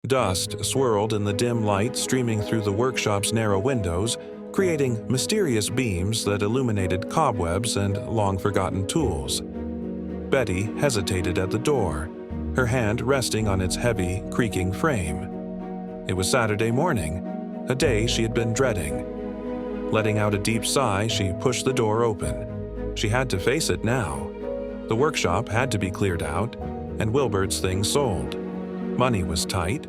Dust swirled in the dim light streaming through the workshop's narrow windows, creating mysterious beams that illuminated cobwebs and long-forgotten tools. Betty hesitated at the door, her hand resting on its heavy, creaking frame. It was Saturday morning, a day she had been dreading. Letting out a deep sigh, she pushed the door open. She had to face it now. The workshop had to be cleared out, and Wilbert's things sold. Money was tight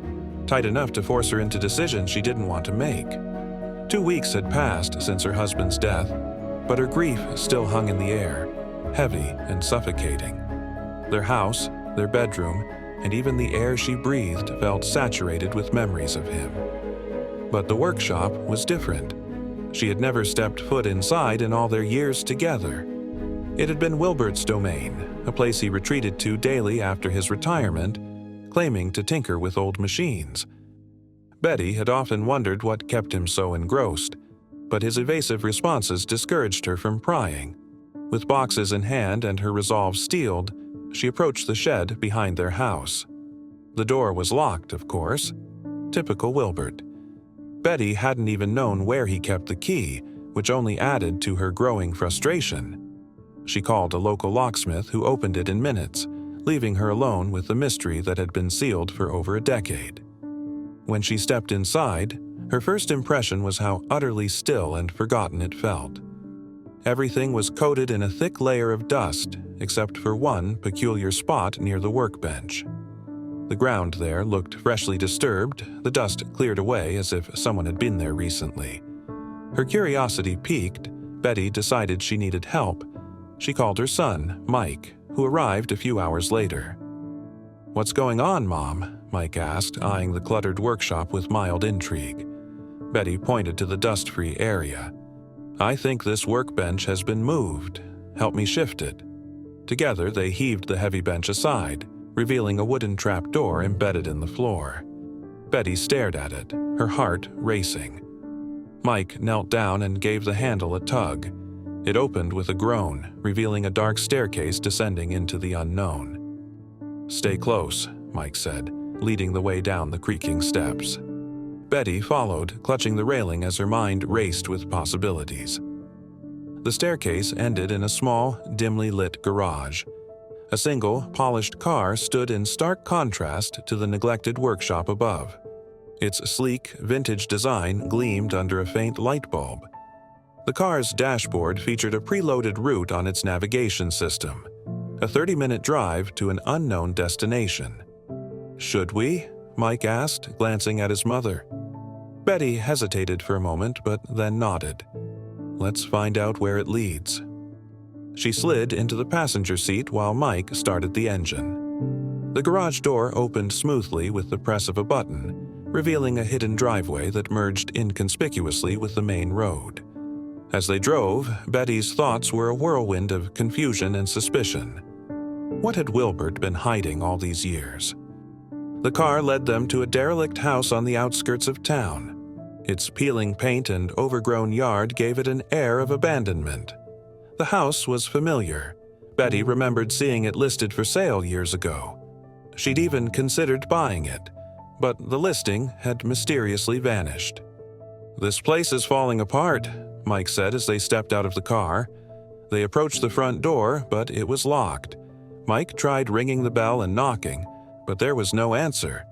enough to force her into decisions she didn't want to make. 2 weeks had passed since her husband's death, but her grief still hung in the air, heavy and suffocating. Their house, their bedroom, and even the air she breathed felt saturated with memories of him. But the workshop was different. She had never stepped foot inside in all their years together. It had been Wilbert's domain, a place he retreated to daily after his retirement, claiming to tinker with old machines. Betty had often wondered what kept him so engrossed, but his evasive responses discouraged her from prying. With boxes in hand and her resolve steeled, she approached the shed behind their house. The door was locked, of course. Typical Wilbert. Betty hadn't even known where he kept the key, which only added to her growing frustration. She called a local locksmith who opened it in minutes, leaving her alone with the mystery that had been sealed for over a decade. When she stepped inside, her first impression was how utterly still and forgotten it felt. Everything was coated in a thick layer of dust, except for one peculiar spot near the workbench. The ground there looked freshly disturbed, the dust cleared away as if someone had been there recently. Her curiosity piqued, Betty decided she needed help. She called her son, Mike, who arrived a few hours later. "What's going on, Mom?" Mike asked, eyeing the cluttered workshop with mild intrigue. Betty pointed to the dust-free area. "I think this workbench has been moved. Help me shift it." Together, they heaved the heavy bench aside, revealing a wooden trapdoor embedded in the floor. Betty stared at it, her heart racing. Mike knelt down and gave the handle a tug. It opened with a groan, revealing a dark staircase descending into the unknown. "Stay close," Mike said, leading the way down the creaking steps. Betty followed, clutching the railing as her mind raced with possibilities. The staircase ended in a small, dimly lit garage. A single, polished car stood in stark contrast to the neglected workshop above. Its sleek, vintage design gleamed under a faint light bulb. The car's dashboard featured a preloaded route on its navigation system, a 30-minute drive to an unknown destination. "Should we?" Mike asked, glancing at his mother. Betty hesitated for a moment, but then nodded. "Let's find out where it leads." She slid into the passenger seat while Mike started the engine. The garage door opened smoothly with the press of a button, revealing a hidden driveway that merged inconspicuously with the main road. As they drove, Betty's thoughts were a whirlwind of confusion and suspicion. What had Wilbert been hiding all these years? The car led them to a derelict house on the outskirts of town. Its peeling paint and overgrown yard gave it an air of abandonment. The house was familiar. Betty remembered seeing it listed for sale years ago. She'd even considered buying it, but the listing had mysteriously vanished. "This place is falling apart," Mike said as they stepped out of the car. They approached the front door, but it was locked. Mike tried ringing the bell and knocking, but there was no answer.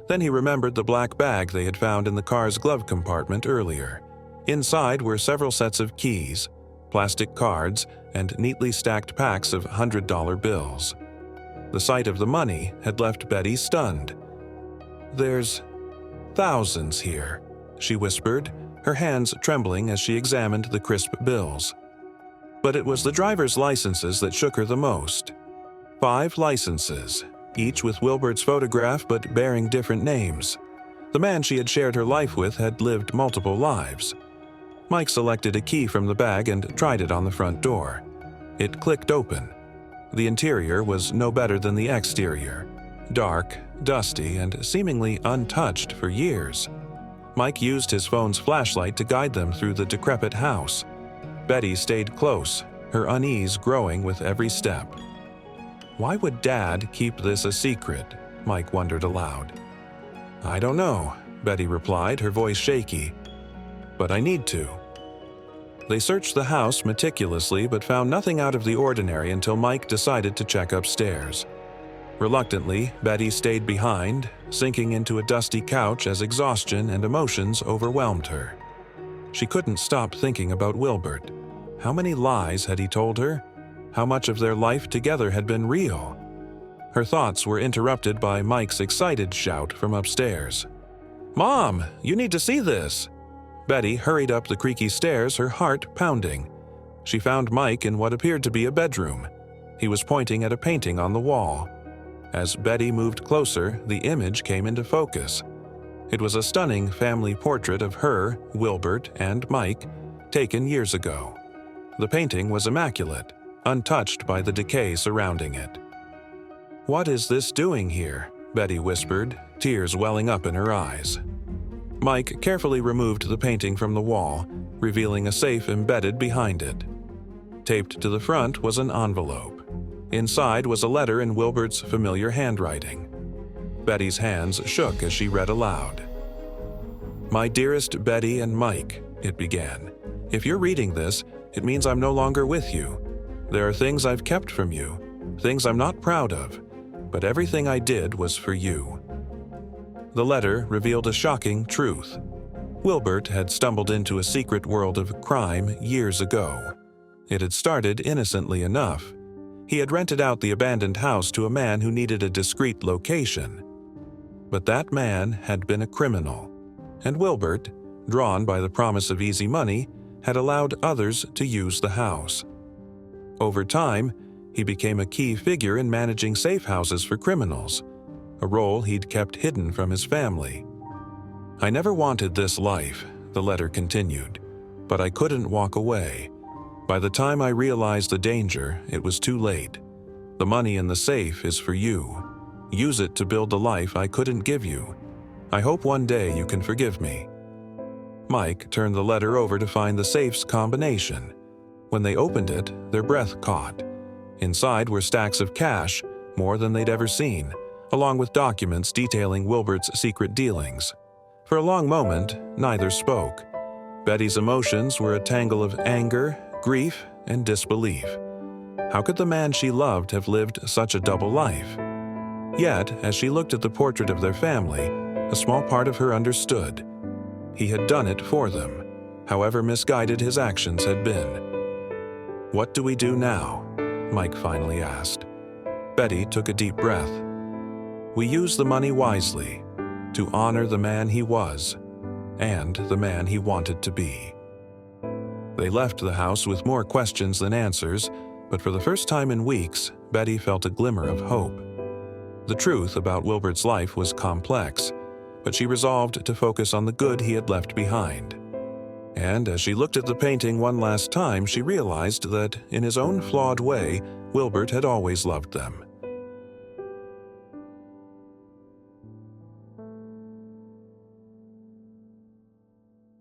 Then he remembered the black bag they had found in the car's glove compartment earlier. Inside were several sets of keys, plastic cards, and neatly stacked packs of $100 bills. The sight of the money had left Betty stunned. "There's thousands here," she whispered, her hands trembling as she examined the crisp bills. But it was the driver's licenses that shook her the most. 5 licenses, each with Wilbert's photograph but bearing different names. The man she had shared her life with had lived multiple lives. Mike selected a key from the bag and tried it on the front door. It clicked open. The interior was no better than the exterior, dark, dusty, and seemingly untouched for years. Mike used his phone's flashlight to guide them through the decrepit house. Betty stayed close, her unease growing with every step. Why would Dad keep this a secret? Mike wondered aloud. "I don't know," Betty replied, her voice shaky. "But I need to." They searched the house meticulously but found nothing out of the ordinary until Mike decided to check upstairs. Reluctantly, Betty stayed behind, sinking into a dusty couch as exhaustion and emotions overwhelmed her. She couldn't stop thinking about Wilbert. How many lies had he told her? How much of their life together had been real? Her thoughts were interrupted by Mike's excited shout from upstairs. "Mom, you need to see this!" Betty hurried up the creaky stairs, her heart pounding. She found Mike in what appeared to be a bedroom. He was pointing at a painting on the wall. As Betty moved closer, the image came into focus. It was a stunning family portrait of her, Wilbert, and Mike, taken years ago. The painting was immaculate, untouched by the decay surrounding it. "What is this doing here?" Betty whispered, tears welling up in her eyes. Mike carefully removed the painting from the wall, revealing a safe embedded behind it. Taped to the front was an envelope. Inside was a letter in Wilbert's familiar handwriting. Betty's hands shook as she read aloud. "My dearest Betty and Mike," it began. "If you're reading this, it means I'm no longer with you. There are things I've kept from you, things I'm not proud of, but everything I did was for you." The letter revealed a shocking truth. Wilbert had stumbled into a secret world of crime years ago. It had started innocently enough. He had rented out the abandoned house to a man who needed a discreet location. But that man had been a criminal, and Wilbert, drawn by the promise of easy money, had allowed others to use the house. Over time, he became a key figure in managing safe houses for criminals, a role he'd kept hidden from his family. "I never wanted this life," the letter continued, "but I couldn't walk away. By the time I realized the danger, it was too late. The money in the safe is for you. Use it to build the life I couldn't give you. I hope one day you can forgive me." Mike turned the letter over to find the safe's combination. When they opened it, their breath caught. Inside were stacks of cash, more than they'd ever seen, along with documents detailing Wilbert's secret dealings. For a long moment, neither spoke. Betty's emotions were a tangle of anger, grief, and disbelief. How could the man she loved have lived such a double life? Yet, as she looked at the portrait of their family, a small part of her understood. He had done it for them, however misguided his actions had been. "What do we do now?" Mike finally asked. Betty took a deep breath. "We use the money wisely, to honor the man he was, and the man he wanted to be." They left the house with more questions than answers, but for the first time in weeks, Betty felt a glimmer of hope. The truth about Wilbert's life was complex, but she resolved to focus on the good he had left behind. And as she looked at the painting one last time, she realized that, in his own flawed way, Wilbert had always loved them.